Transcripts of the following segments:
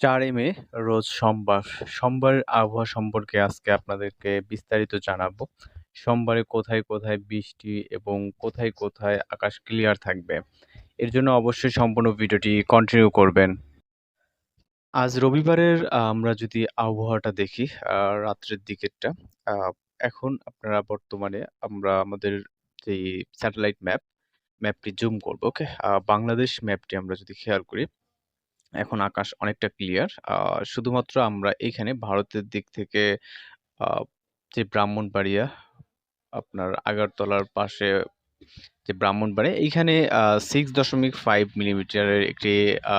৪ মে রোজ সোমবার। সোমবারের আবহাওয়া সম্পর্কে আজকে আপনাদেরকে বিস্তারিত জানাবো। সোমবারে কোথায়, কোথায় বৃষ্টি এবং কোথায়, কোথায় আকাশ ক্লিয়ার থাকবে। এর জন্য অবশ্যই সম্পূর্ণ ভিডিওটি কন্টিনিউ করবেন। আজ রবিবারের আমরা যদি আবহাওয়াটা দেখি রাত্রের দিকেরটা। আ এখন আপনারা বর্তমানে আমরা আমাদের যেই স্যাটেলাইট ম্যাপটি জুম করব, ওকে? বাংলাদেশ ম্যাপটি আমরা যদি খেয়াল করি এখন আকাশ অনেকটা ক্লিয়ার। শুধুমাত্র আমরা এখানে ভারতের দিক থেকে আ যে ব্রাহ্মণবাড়িয়া, আপনার আগরতলার পাশে যে ব্রাহ্মণবাড়িয়া, এইখানে 6.5 মিলিমিটারের একটি আ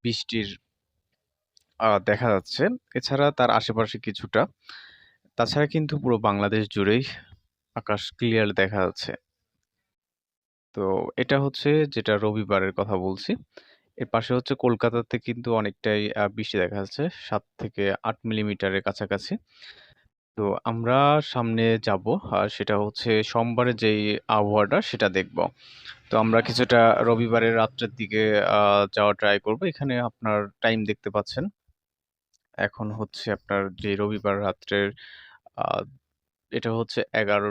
বৃষ্টির দেখা যাচ্ছে। এছাড়া তার আশেপাশে কিছুটা। তাছাড়া কিন্তু পুরো বাংলাদেশ জুড়েই আকাশ ক্লিয়ার দেখা যাচ্ছে। তো এটা হচ্ছে যেটা রবিবারের কথা বলছি। এর পাশে হচ্ছে কলকাতাতে কিন্তু অনেকটাই বৃষ্টি দেখা যাচ্ছে ৭ থেকে ৮ মিলিমিটারের কাছাকাছি। তো আমরা সামনে যাবো। সেটা হচ্ছে সোমবারের যেই আবহাওয়াটা সেটা দেখব। তো আমরা কিছুটা রবিবারের রাত্রের দিকে আ যাওয়ার ট্রাই করব। এখানে আপনার টাইম দেখতে পাচ্ছেন। এখন হচ্ছে আপনার যে রবিবার রাত্রের আ এটা হচ্ছে ১১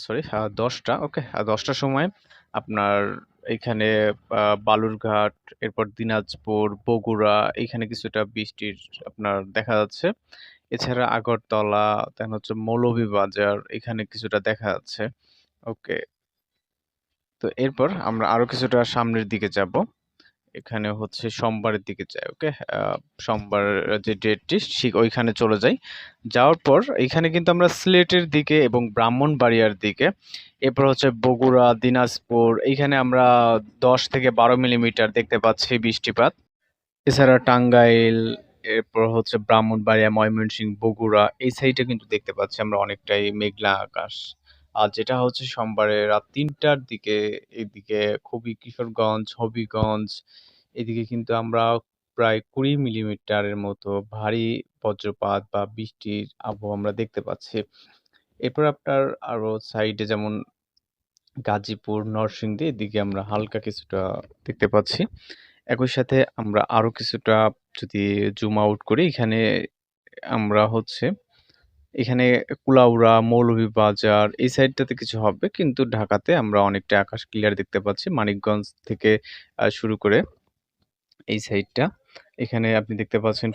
সরি ১০ টা, ওকে? ১০ টার সময় আপনার এইখানে বালুরঘাট, এরপর দিনাজপুর, বগুড়া এইখানে কিছুটা বৃষ্টির আপনার দেখা যাচ্ছে। এছাড়া আগরতলা, দেন হচ্ছে মৌলভীবাজার এখানে কিছুটা দেখা যাচ্ছে। ওকে। তো এরপর আমরা আরো কিছুটা সামনের দিকে যাবো। এখানে হচ্ছে সোমবারের দিকে যাই, ওকে? আ সোমবার যে ডেটটি ওইখানে চলে যাই। যাওয়ার পর এইখানে কিন্তু আমরা সিলেটের দিকে এবং ব্রাহ্মণবাড়িয়ার দিকে, এরপর হচ্ছে বগুড়া, দিনাজপুর এইখানে আমরা ১০ থেকে ১২ মিলিমিটার দেখতে পাচ্ছি বৃষ্টিপাত। এছাড়া টাঙ্গাইল, এরপর হচ্ছে ব্রাহ্মণবাড়িয়া, ময়মনসিংহ, বগুড়া এই সাইডে কিন্তু দেখতে পাচ্ছি আমরা অনেকটাই মেঘলা আকাশ। আর যেটা হচ্ছে সোমবারে রাত ৩টার দিকে এদিকে খুবই কিশোরগঞ্জ, হবিগঞ্জ এদিকে কিন্তু আমরা প্রায় ২০ মিলিমিটারের মতো ভারী বজ্রপাত বা বৃষ্টির আবহাওয়া আমরা দেখতে পাচ্ছি। এরপর আপনার আরো সাইডে যেমন গাজীপুর, নরসিংদী এদিকে আমরা হালকা কিছুটা দেখতে পাচ্ছি। একই সাথে আমরা আরো কিছুটা যদি জুম আউট করি এখানে আমরা হচ্ছে এখানে কুলাউড়া, মৌলভীবাজার এই সাইডটাতে কিছু হবে। কিন্তু ঢাকাতে আমরা অনেকটা আকাশ ক্লিয়ার দেখতে পাচ্ছি। মানিকগঞ্জ থেকে শুরু করে এই সাইডটা। এখানে আপনি দেখতে পাচ্ছেন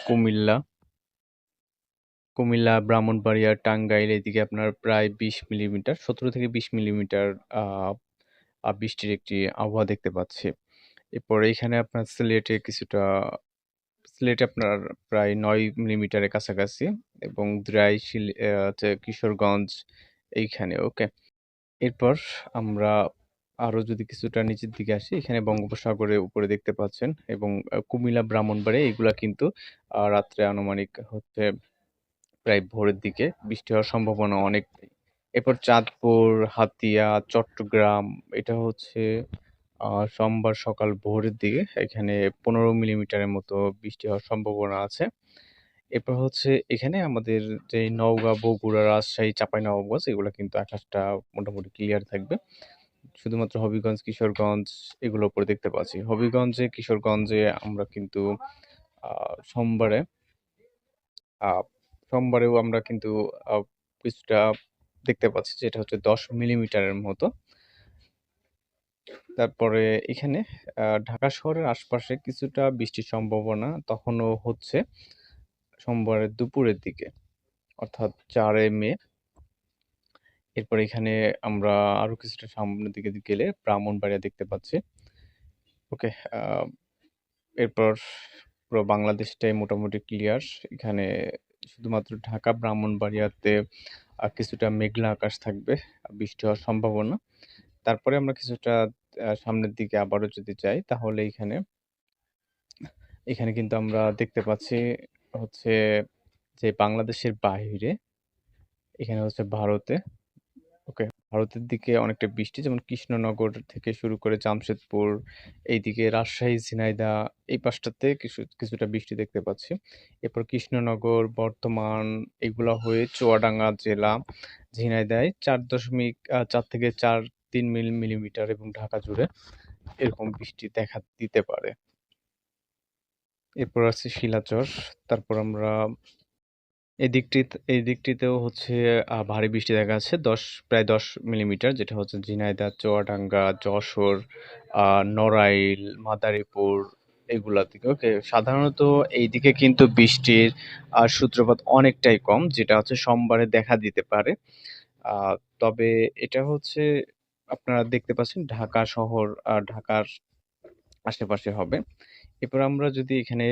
কুমিল্লা, ব্রাহ্মণবাড়িয়া, টাঙ্গাইল এদিকে আপনার প্রায় ২০ মিলিমিটার ১৭ থেকে ২০ মিলিমিটার আ আ বৃষ্টির একটি আবহাওয়া দেখতে পাচ্ছি। এরপর এইখানে আপনার সিলেটে আপনার প্রায় ৯ মিলিমিটারের কাছাকাছি এবং হচ্ছে কিশোরগঞ্জ এইখানে, ওকে? এরপর আমরা আরো যদি কিছুটা নিচের দিকে আসি, এখানে বঙ্গোপসাগরের উপরে দেখতে পাচ্ছেন এবং কুমিল্লা, ব্রাহ্মণবাড়িয়া এগুলা কিন্তু রাত্রে আনুমানিক হচ্ছে প্রায় ভোরের দিকে বৃষ্টি হওয়ার সম্ভাবনা অনেকটাই। এরপর চাঁদপুর, হাতিয়া, চট্টগ্রাম এটা হচ্ছে সোমবার সকাল ভোরের দিকে এখানে ১৫ মিলিমিটারের মতো বৃষ্টি হওয়ার সম্ভাবনা আছে। এরপর হচ্ছে এখানে আমাদের যে নওগাঁ, বগুড়া, রাজশাহী, চাঁপাইনবাবগঞ্জ এগুলা কিন্তু আকাশটা মোটামুটি ক্লিয়ার থাকবে। শুধুমাত্র হবিগঞ্জ, কিশোরগঞ্জ এগুলোর উপরে দেখতে পাচ্ছি। হবিগঞ্জে, কিশোরগঞ্জে আমরা কিন্তু আ সোমবারে আ সোমবারেও আমরা কিন্তু আ কিছুটা দেখতে পাচ্ছি যেটা হচ্ছে ১০ মিলিমিটারের মতো। তারপরে এখানে ঢাকা শহরের আশপাশে কিছুটা বৃষ্টির সম্ভাবনা তখনও হচ্ছে সোমবারের দুপুরের দিকে। অর্থাৎ ৪ মে। এরপর এখানে আমরা আরো কিছুটা সামনের দিকে গেলে ব্রাহ্মণবাড়িয়া দেখতে পাচ্ছি। ওকে? আ এরপর পুরো বাংলাদেশটাই মোটামুটি ক্লিয়ার। এখানে শুধুমাত্র ঢাকা, ব্রাহ্মণবাড়িয়াতে কিছুটা মেঘলা আকাশ থাকবে। বৃষ্টি হওয়ার সম্ভাবনা। তারপরে আমরা কিছুটা সামনের দিকে আবারও যদি যাই তাহলে এখানে কিন্তু আমরা দেখতে পাচ্ছি হচ্ছে যে বাংলাদেশের বাহিরে এখানে হচ্ছে ভারতে, ওকে? ভারতের দিকে অনেকটা বৃষ্টি যেমন কৃষ্ণনগর থেকে শুরু করে জামশেদপুর, এইদিকে রাজশাহী, ঝিনাইদহ এই পাশটাতে কিছুটা বৃষ্টি দেখতে পাচ্ছি। এরপর কৃষ্ণনগর, বর্ধমান এগুলা হয়ে চুয়াডাঙ্গা জেলা, ঝিনাইদহে ৪ থেকে ৩ মিলিমিটার এবং ঢাকা জুড়ে এরকম বৃষ্টি দেখা দিতে পারে। এরপর আছে শিলাচর। তারপর আমরা এই দিকটিতেও হচ্ছে ভারী বৃষ্টি দেখা যাচ্ছে প্রায় 10 মিলিমিটার, যেটা হচ্ছে ঝিনাইদহ, চুয়াডাঙ্গা, যশোর, নড়াইল, মাদারীপুর এগুলা থেকে। ওকে, সাধারণত এইদিকে কিন্তু বৃষ্টির সূত্রপাত অনেকটাই কম, যেটা হচ্ছে সোমবারে দেখা দিতে পারে। আহ, তবে এটা হচ্ছে আপনারা দেখতে পাচ্ছেন ঢাকা শহর, ঢাকার আশেপাশে হবে। এরপর আমরা যদি এখানে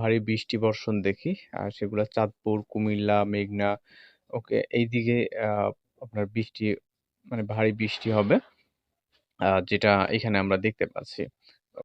ভারী বৃষ্টি বর্ষণ দেখি, সেগুলা চাঁদপুর, কুমিল্লা, মেঘনা, ওকে এইদিকে আপনার বৃষ্টি, মানে ভারী বৃষ্টি হবে, যেটা এখানে আমরা দেখতে পাচ্ছি।